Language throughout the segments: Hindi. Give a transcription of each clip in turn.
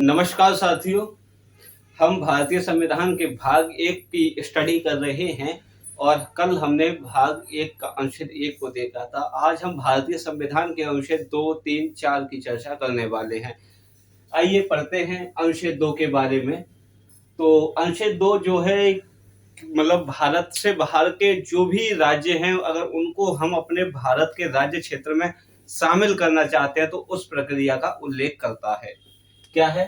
नमस्कार साथियों। हम भारतीय संविधान के भाग एक की स्टडी कर रहे हैं और कल हमने भाग एक का अनुच्छेद एक को देखा था। आज हम भारतीय संविधान के अनुच्छेद दो, तीन, चार की चर्चा करने वाले हैं। आइए पढ़ते हैं अनुच्छेद दो के बारे में। तो अनुच्छेद दो जो है मतलब भारत से बाहर के जो भी राज्य हैं, अगर उनको हम अपने भारत के राज्य क्षेत्र में शामिल करना चाहते हैं तो उस प्रक्रिया का उल्लेख करता है। क्या है?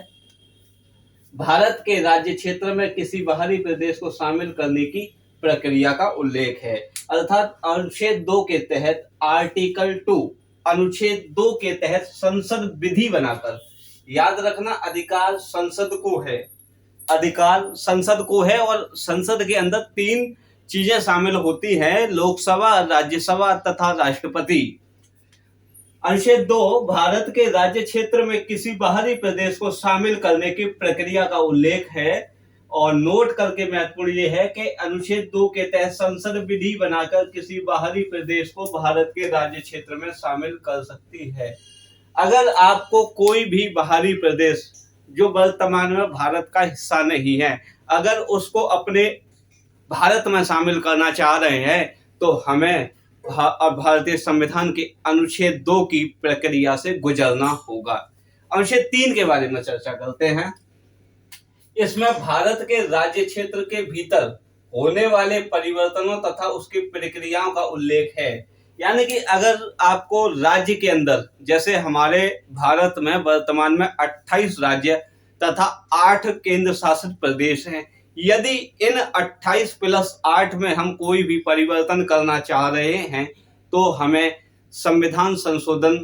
भारत के राज्य क्षेत्र में किसी बाहरी प्रदेश को शामिल करने की प्रक्रिया का उल्लेख है। अर्थात अनुच्छेद दो के तहत आर्टिकल 2 अनुच्छेद दो के तहत संसद विधि बनाकर, याद रखना अधिकार संसद को है, अधिकार संसद को है और संसद के अंदर तीन चीजें शामिल होती हैं: लोकसभा, राज्यसभा तथा राष्ट्रपति। अनुच्छेद दो भारत के राज्य क्षेत्र में किसी बाहरी प्रदेश को शामिल करने की प्रक्रिया का उल्लेख है। और नोट करके महत्वपूर्ण ये है कि अनुच्छेद दो के तहत संसद विधि बनाकर किसी बाहरी प्रदेश को भारत के राज्य क्षेत्र में शामिल कर सकती है। अगर आपको कोई भी बाहरी प्रदेश जो वर्तमान में भारत का हिस्सा नहीं है, अगर उसको अपने भारत में शामिल करना चाह रहे हैं तो हमें भारतीय संविधान के अनुच्छेद दो की प्रक्रिया से गुजरना होगा। अनुच्छेद तीन के बारे में चर्चा करते हैं। इसमें भारत के राज्य क्षेत्र के भीतर होने वाले परिवर्तनों तथा उसकी प्रक्रियाओं का उल्लेख है। यानी कि अगर आपको राज्य के अंदर, जैसे हमारे भारत में वर्तमान में 28 राज्य तथा 8 केंद्र शासित प्रदेश हैं, यदि इन 28 प्लस 8 में हम कोई भी परिवर्तन करना चाह रहे हैं तो हमें संविधान संशोधन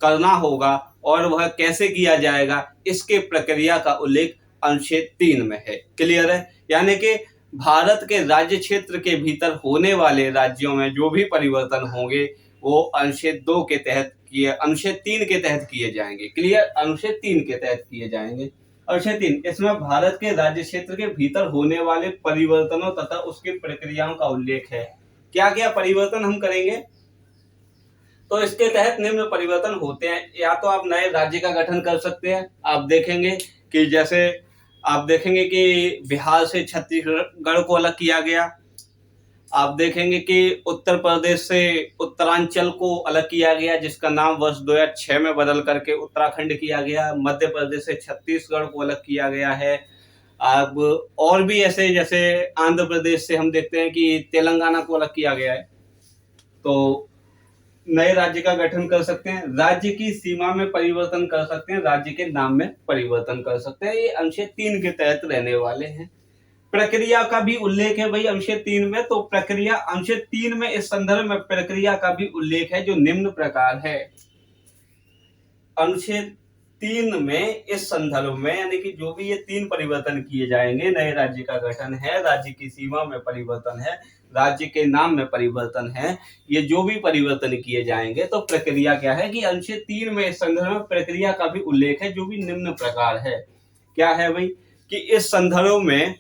करना होगा। और वह कैसे किया जाएगा, इसके प्रक्रिया का उल्लेख अनुच्छेद 3 में है। क्लियर है? यानी कि भारत के राज्य क्षेत्र के भीतर होने वाले राज्यों में जो भी परिवर्तन होंगे वो अनुच्छेद 2 के तहत अनुच्छेद 3 के तहत किए जाएंगे। क्लियर? अनुच्छेद 3 के तहत किए जाएंगे। अनुच्छेद 3 इसमें भारत के राज्य क्षेत्र के भीतर होने वाले परिवर्तनों तथा उसकी प्रक्रियाओं का उल्लेख है। क्या क्या परिवर्तन हम करेंगे? तो इसके तहत निम्न परिवर्तन होते हैं। या तो आप नए राज्य का गठन कर सकते हैं। आप देखेंगे कि जैसे आप देखेंगे कि बिहार से छत्तीसगढ़ को अलग किया गया। आप देखेंगे कि उत्तर प्रदेश से उत्तरांचल को अलग किया गया, जिसका नाम वर्ष 2006 में बदल करके उत्तराखंड किया गया। मध्य प्रदेश से छत्तीसगढ़ को अलग किया गया है। अब और भी ऐसे, जैसे आंध्र प्रदेश से हम देखते हैं कि तेलंगाना को अलग किया गया है। तो नए राज्य का गठन कर सकते हैं, राज्य की सीमा में परिवर्तन कर सकते हैं, राज्य के नाम में परिवर्तन कर सकते हैं। ये अनुच्छेद 3 के तहत रहने वाले हैं। प्रक्रिया का भी उल्लेख है भाई अनुच्छेद 3 में। तो प्रक्रिया अनुच्छेद 3 में इस संदर्भ में प्रक्रिया का भी उल्लेख है जो निम्न प्रकार है। अनुच्छेद 3 में इस संदर्भ में, यानी कि जो भी ये 3 परिवर्तन किए जाएंगे, नए राज्य का गठन है, राज्य की सीमा में परिवर्तन है, राज्य के नाम में परिवर्तन है, ये जो भी परिवर्तन किए जाएंगे तो प्रक्रिया क्या है कि अनुच्छेद 3 में इस संदर्भ में प्रक्रिया का भी उल्लेख है जो भी निम्न प्रकार है। क्या है भाई कि इस संदर्भ में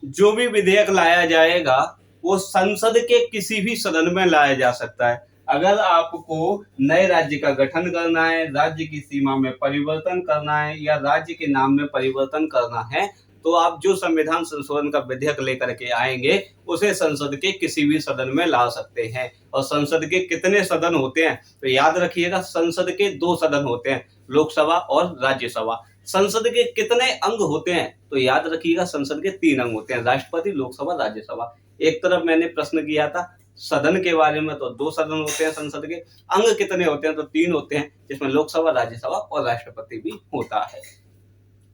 जो भी विधेयक लाया जाएगा वो संसद के किसी भी सदन में लाया जा सकता है। अगर आपको नए राज्य का गठन करना है, राज्य की सीमा में परिवर्तन करना है या राज्य के नाम में परिवर्तन करना है तो आप जो संविधान संशोधन का विधेयक लेकर के आएंगे उसे संसद के किसी भी सदन में ला सकते हैं। और संसद के कितने सदन होते हैं तो याद रखिएगा, संसद के 2 सदन होते हैं, लोकसभा और राज्यसभा। संसद के कितने अंग होते हैं तो याद रखिएगा, संसद के 3 अंग होते हैं, राष्ट्रपति, लोकसभा, राज्यसभा। एक तरफ मैंने प्रश्न किया था सदन के बारे में, तो 2 सदन होते हैं संसद के। अंग कितने होते हैं तो 3 होते हैं, जिसमें लोकसभा, राज्यसभा और राष्ट्रपति भी होता है।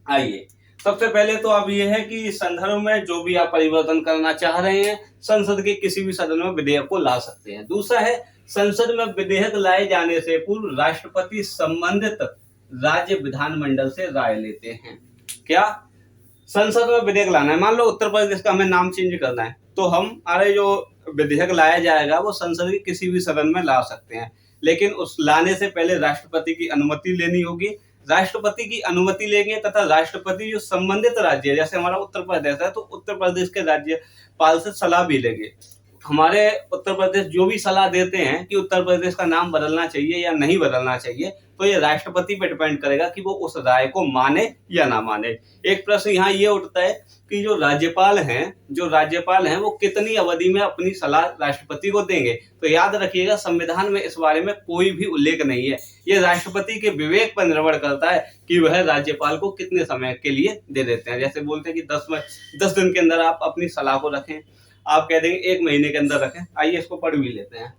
आइए, सबसे पहले तो अब यह है कि संदर्भ में जो भी आप परिवर्तन करना चाह रहे हैं संसद के किसी भी सदन में विधेयक को ला सकते हैं। दूसरा है, संसद में विधेयक लाए जाने से पूर्व राष्ट्रपति संबंधित राज्य विधानमंडल से राय लेते हैं। क्या? संसद में विधेयक लाना है, मान लो उत्तर प्रदेश का हमें नाम चेंज करना है तो हमारे जो विधेयक लाया जाएगा वो संसद के किसी भी सदन में ला सकते हैं, लेकिन उस लाने से पहले राष्ट्रपति की अनुमति लेनी होगी। राष्ट्रपति की अनुमति लेंगे तथा राष्ट्रपति जो संबंधित राज्य है, जैसे हमारा उत्तर प्रदेश है तो उत्तर प्रदेश के राज्यपाल से सलाह भी लेंगे। हमारे उत्तर प्रदेश जो भी सलाह देते हैं कि उत्तर प्रदेश का नाम बदलना चाहिए या नहीं बदलना चाहिए, तो ये राष्ट्रपति पे डिपेंड करेगा कि वो उस राय को माने या ना माने। एक प्रश्न यहाँ ये उठता है कि जो राज्यपाल हैं वो कितनी अवधि में अपनी सलाह राष्ट्रपति को देंगे। तो याद रखिएगा, संविधान में इस बारे में कोई भी उल्लेख नहीं है। ये राष्ट्रपति के विवेक पर निर्भर करता है कि वह राज्यपाल को कितने समय के लिए दे देते हैं। जैसे बोलते हैं कि 10 दिन के अंदर आप अपनी सलाह को रखें, आप कह देंगे 1 महीने के अंदर रखें। आइए इसको पढ़ भी लेते हैं।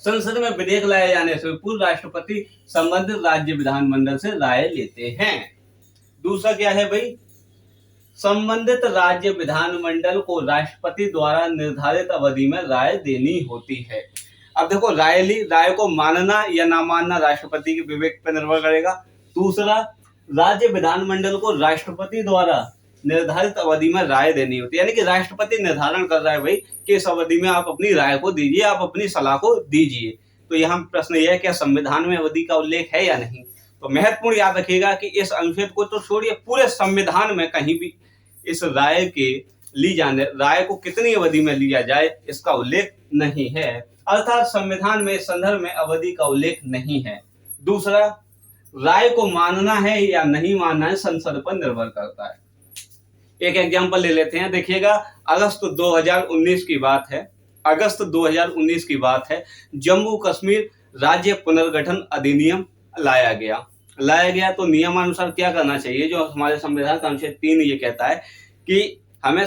संसद में विधेयक लाए जाने से पूर्व राष्ट्रपति संबंधित राज्य विधानमंडल से राय लेते हैं। दूसरा क्या है भाई, संबंधित राज्य विधानमंडल को राष्ट्रपति द्वारा निर्धारित अवधि में राय देनी होती है। अब देखो, राय को मानना या ना मानना राष्ट्रपति के विवेक पर निर्भर करेगा। दूसरा, राज्य विधानमंडल को राष्ट्रपति द्वारा निर्धारित अवधि में राय देनी होती है, यानी कि राष्ट्रपति निर्धारण कर रहा है भाई कि इस अवधि में आप अपनी राय को दीजिए, आप अपनी सलाह को दीजिए। तो यहाँ प्रश्न यह है, क्या संविधान में अवधि का उल्लेख है या नहीं। तो महत्वपूर्ण याद रखिएगा कि इस अनुच्छेद को तो छोड़िए, पूरे संविधान में कहीं भी इस राय को कितनी अवधि में लिया जाए इसका उल्लेख नहीं है। अर्थात संविधान में इस संदर्भ में अवधि का उल्लेख नहीं है। दूसरा, राय को मानना है या नहीं मानना है संसद पर निर्भर करता है। एक एग्जांपल ले लेते हैं, देखिएगा, अगस्त 2019 की बात है। जम्मू कश्मीर राज्य पुनर्गठन अधिनियम लाया गया। तो नियमानुसार क्या करना चाहिए, जो हमारे संविधान का अनुच्छेद 3 ये कहता है कि हमें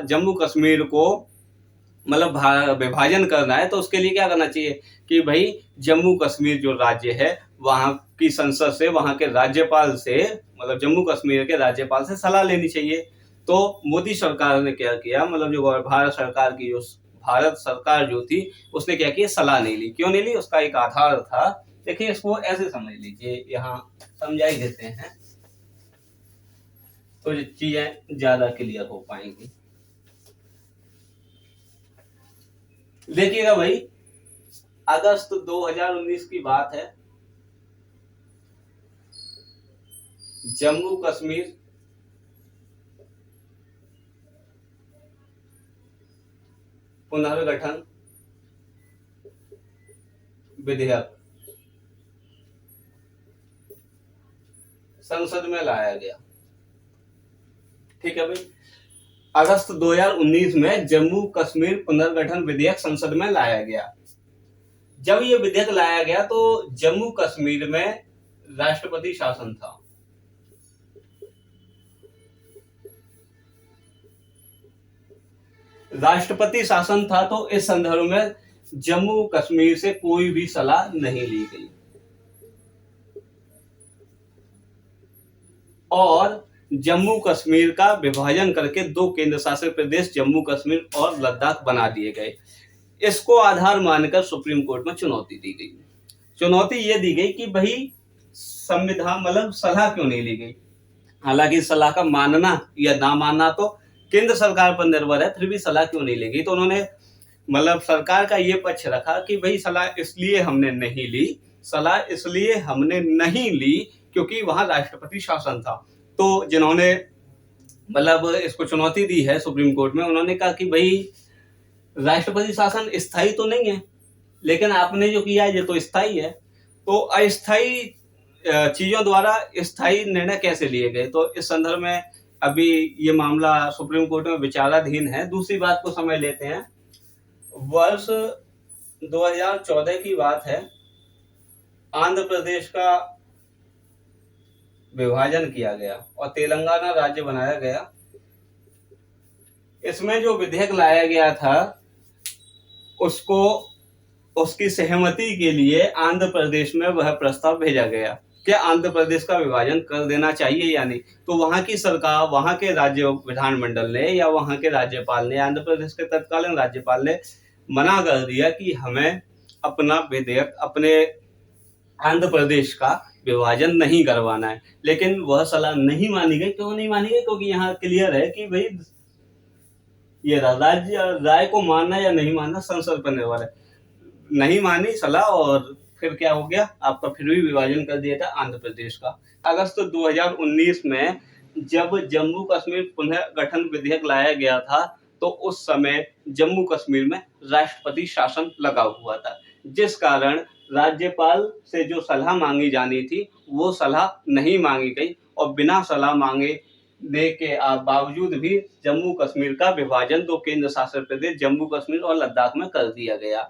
जम्मू कश्मीर को मतलब विभाजन करना है। तो उसके लिए क्या करना चाहिए कि भाई जम्मू कश्मीर जो राज्य है वहां की संसद से, वहां के राज्यपाल से, मतलब जम्मू कश्मीर के राज्यपाल से सलाह लेनी चाहिए। तो मोदी सरकार ने क्या किया, मतलब जो भारत सरकार जो थी उसने क्या किया, सलाह नहीं ली। क्यों नहीं ली, उसका एक आधार था। देखिए, इसको ऐसे समझ लीजिए, यहाँ समझा ही देते हैं तो चीजें ज्यादा क्लियर हो पाएंगी। देखिएगा भाई, अगस्त 2019 की बात है। जम्मू कश्मीर पुनर्गठन विधेयक संसद में लाया गया। ठीक है भाई, अगस्त 2019 में जम्मू कश्मीर पुनर्गठन विधेयक संसद में लाया गया। जब ये विधेयक लाया गया तो जम्मू कश्मीर में राष्ट्रपति शासन था। तो इस संदर्भ में जम्मू कश्मीर से कोई भी सलाह नहीं ली गई और जम्मू कश्मीर का विभाजन करके 2 केंद्र शासित प्रदेश जम्मू कश्मीर और लद्दाख बना दिए गए। इसको आधार मानकर सुप्रीम कोर्ट में चुनौती दी गई। चुनौती ये दी गई कि भाई संविधान मतलब सलाह क्यों नहीं ली गई। हालांकि सलाह का मानना या ना मानना तो केंद्र सरकार पर निर्भर है, फिर भी सलाह क्यों नहीं ली गई। तो उन्होंने मतलब सरकार का ये पक्ष रखा कि भाई सलाह इसलिए हमने नहीं ली क्योंकि वहां राष्ट्रपति शासन था। तो जिन्होंने मतलब इसको चुनौती दी है सुप्रीम कोर्ट में, उन्होंने कहा कि भाई राष्ट्रपति शासन स्थायी तो नहीं है, लेकिन आपने जो किया है ये तो स्थायी है। तो अस्थायी चीजों द्वारा स्थायी निर्णय कैसे लिए गए। तो इस संदर्भ में अभी ये मामला सुप्रीम कोर्ट में विचाराधीन है। दूसरी बात को समझ लेते हैं। वर्ष 2014 की बात है, आंध्र प्रदेश का विभाजन किया गया और तेलंगाना राज्य बनाया गया। इसमें जो विधेयक लाया गया था उसकी सहमति के लिए आंध्र प्रदेश में वह प्रस्ताव भेजा गया कि आंध्र प्रदेश का विभाजन कर देना चाहिए या नहीं। तो वहां की सरकार, वहां के राज्य विधानमंडल ने या वहां के राज्यपाल ने, आंध्र प्रदेश के तत्कालीन राज्यपाल ने मना कर दिया कि हमें अपना विधेयक, अपने आंध्र प्रदेश का विभाजन नहीं करवाना है। लेकिन वह सलाह नहीं मानी गई। क्यों नहीं मानी गई, क्योंकि यहाँ क्लियर है कि भाई ये राय को मानना या नहीं मानना संसद पर निर्भर है। नहीं मानी सलाह और फिर क्या हो गया, आपका फिर भी विभाजन कर दिया था आंध्र प्रदेश का। अगस्त 2019 में जब जम्मू कश्मीर पुनर्गठन विधेयक लाया गया था तो उस समय जम्मू कश्मीर में राष्ट्रपति शासन लगा हुआ था, जिस कारण राज्यपाल से जो सलाह मांगी जानी थी वो सलाह नहीं मांगी गई और बिना सलाह मांगे के बावजूद भी जम्मू कश्मीर का विभाजन दो केंद्र शासित प्रदेश जम्मू कश्मीर और लद्दाख में कर दिया गया।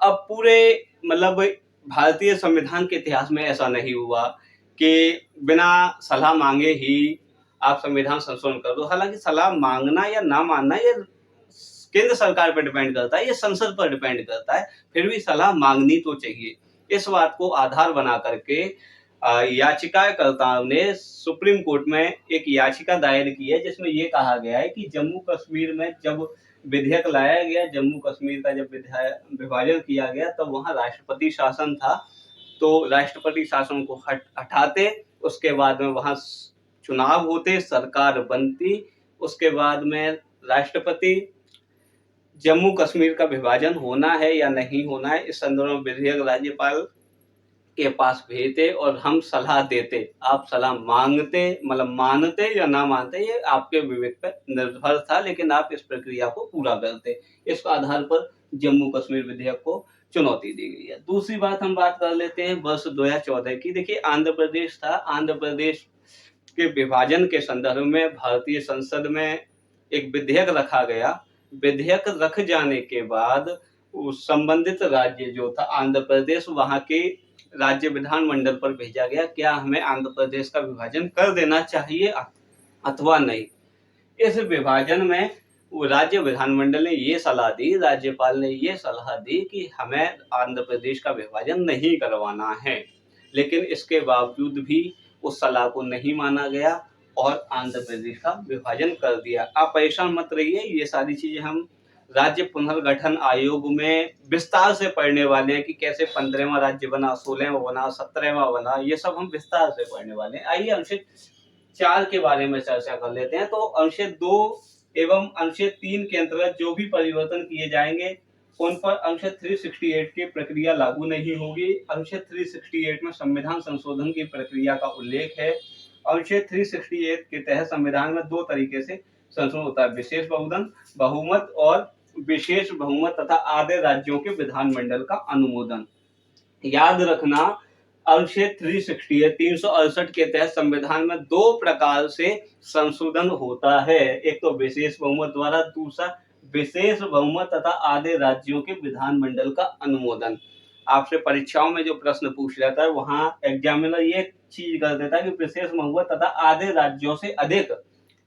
अब पूरे मतलब भारतीय संविधान के इतिहास में ऐसा नहीं हुआ कि बिना सलाह मांगे ही आप संविधान संशोधन कर दो। हालांकि सलाह मांगना या ना मानना ये केंद्र सरकार पर डिपेंड करता है, ये संसद पर डिपेंड करता है, फिर भी सलाह मांगनी तो चाहिए। इस बात को आधार बना करके याचिकाकर्ताओं ने सुप्रीम कोर्ट में एक याचिका दायर की है, जिसमें ये कहा गया है कि जम्मू कश्मीर में जब विधेयक लाया गया, जम्मू कश्मीर का जब विभाजन किया गया, तब वहां राष्ट्रपति शासन था। तो राष्ट्रपति शासन को हटाते, उसके बाद में वहां चुनाव होते, सरकार बनती, उसके बाद में राष्ट्रपति जम्मू कश्मीर का विभाजन होना है या नहीं होना है इस संदर्भ में विधेयक राज्यपाल के पास भेजते और हम सलाह देते। आप सलाह मांगते, मतलब मानते या ना मानते, ये आपके विवेक पर निर्भर था, लेकिन आप इस प्रक्रिया को पूरा करते। इस आधार पर जम्मू कश्मीर विधेयक को चुनौती दी गई है। दूसरी बात हम बात कर लेते हैं वर्ष 2014 की। देखिए, आंध्र प्रदेश था, आंध्र प्रदेश के विभाजन के संदर्भ में भारतीय संसद में एक विधेयक रखा गया। विधेयक रख जाने के बाद उस संबंधित राज्य जो था आंध्र प्रदेश, वहां के राज्य विधानमंडल पर भेजा गया, क्या हमें आंध्र प्रदेश का विभाजन कर देना चाहिए अथवा नहीं। इस विभाजन में राज्य विधानमंडल ने ये सलाह दी, राज्यपाल ने ये सलाह दी कि हमें आंध्र प्रदेश का विभाजन नहीं करवाना है, लेकिन इसके बावजूद भी उस सलाह को नहीं माना गया और आंध्र प्रदेश का विभाजन कर दिया। आप परेशान मत रहिए, ये सारी चीजें हम राज्य पुनर्गठन आयोग में विस्तार से पढ़ने वाले हैं कि कैसे 15वां राज्य बना, 16वां बना, 17वां बना, ये सब हम विस्तार से पढ़ने वाले हैं। आइए अनुच्छेद 4 के बारे में चर्चा कर लेते हैं। तो अनुच्छेद 2 एवं अनुच्छेद 3 के अंतर्गत जो भी परिवर्तन किए जाएंगे उन पर अनुच्छेद 368 की प्रक्रिया लागू नहीं होगी। अनुच्छेद 368 में संविधान संशोधन की प्रक्रिया का उल्लेख है। अनुच्छेद 368 के तहत संविधान में 2 तरीके से संशोधन होता है, विशेष बहुमत और विशेष बहुमत तथा आधे राज्यों के विधानमंडल का अनुमोदन। याद रखना, अनुच्छेद 368 के तहत संविधान में 2 प्रकार से संशोधन होता है, एक तो विशेष बहुमत द्वारा, दूसरा विशेष बहुमत तथा आधे राज्यों के विधानमंडल का अनुमोदन। आपसे परीक्षाओं में जो प्रश्न पूछ लेता है वहां एग्जामिनर ये चीज कर देता है कि विशेष बहुमत तथा आधे राज्यों से अधिक,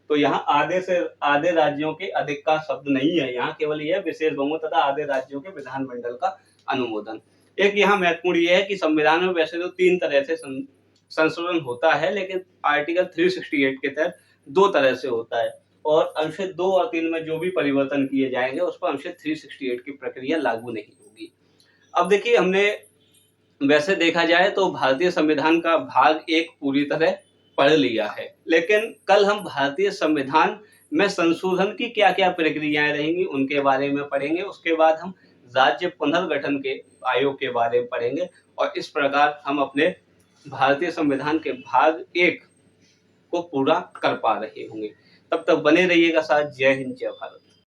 तो यहाँ आधे राज्यों के अधिक का शब्द नहीं है, यहाँ केवल यह विशेष बहुमत तथा आधे राज्यों के विधानमंडल का अनुमोदन। एक यहाँ महत्वपूर्ण यह है कि संविधान में वैसे तो 3 तरह से संशोधन होता है, लेकिन आर्टिकल 368 के तहत 2 तरह से होता है और अनुच्छेद 2 और 3 में जो भी परिवर्तन किए जाएंगे उस पर अनुच्छेद 368 की प्रक्रिया लागू नहीं होगी। अब देखिए, हमने वैसे देखा जाए तो भारतीय संविधान का भाग 1 पूरी तरह पढ़ लिया है, लेकिन कल हम भारतीय संविधान में संशोधन की क्या क्या प्रक्रियाएं रहेंगी उनके बारे में पढ़ेंगे। उसके बाद हम राज्य पुनर्गठन के आयोग के बारे में पढ़ेंगे और इस प्रकार हम अपने भारतीय संविधान के भाग 1 को पूरा कर पा रहे होंगे। तब तक बने रहिएगा साथ। जय हिंद, जय भारत।